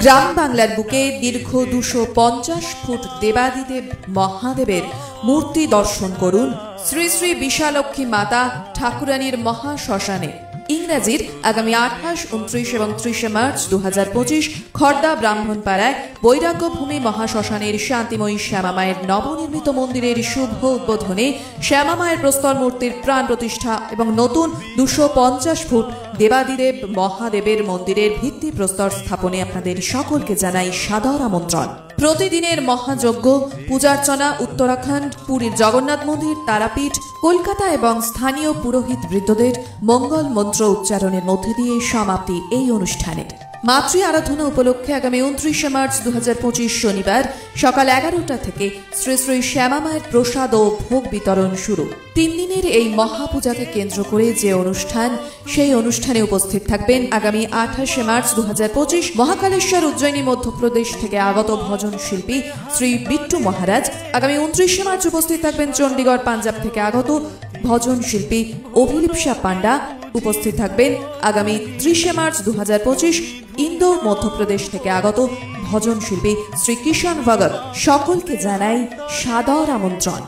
গ্রাম বাংলার বুকে দীর্ঘ 250 ফুট দেবাদিদেব মহাদেবের মূর্তি দর্শন করুন শ্রী শ্রী বিশালক্ষী মাতা ঠাকুরানীর মহাশ্মশানে। ইংরাজির আগামী 28, 29 এবং 30 মার্চ 2025 খর্দা ব্রাহ্মণপাড়ায় বৈরাগ্যভূমি মহাশ্মশানের শান্তিময়ী শ্যামামায়ের নবনির্মিত মন্দিরের শুভ উদ্বোধনে শ্যামামায়ের প্রস্তর মূর্তির প্রাণ প্রতিষ্ঠা এবং নতুন 250 ফুট দেবাদিদেব মহাদেবের মন্দিরের ভিত্তি প্রস্তর স্থাপনে আপনাদের সকলকে জানাই সাদর আমন্ত্রণ। প্রতিদিনের মহাযজ্ঞ পূজার্চনা উত্তরাখণ্ড, পুরীর জগন্নাথ মন্দির, তারাপীঠ, কলকাতা এবং স্থানীয় পুরোহিত বৃদ্ধদের মঙ্গল মন্ত্র উচ্চারণের মধ্যে দিয়ে সমাপ্তি এই অনুষ্ঠানের। মাতৃ আরাধনা উপলক্ষে আগামী 29 মার্চ 2025 শনিবার সকাল 11টা থেকে শ্রী শ্রী শ্যামামায়ের প্রসাদ ও ভোগ বিতরণ শুরু। 3 দিনের এই মহাপূজাকে কেন্দ্র করে যে অনুষ্ঠান, সেই অনুষ্ঠানে উপস্থিত থাকবেন আগামী 28 মার্চ 2025 মহাকালেশ্বর উজ্জয়িনী মধ্যপ্রদেশ থেকে আগত ভজন শিল্পী শ্রী বিট্টু মহারাজ। আগামী 29 মার্চ উপস্থিত থাকবেন চণ্ডীগড় পাঞ্জাব থেকে আগত ভজন শিল্পী অভিলিপ্সা পান্ডা। উপস্থিত থাকবেন আগামী 30 মার্চ 2025 ইন্দোর মধ্যপ্রদেশ থেকে আগত ভজন শিল্পী শ্রী কিষাণ ভগত। সকলকে জানাই সাদর আমন্ত্রণ।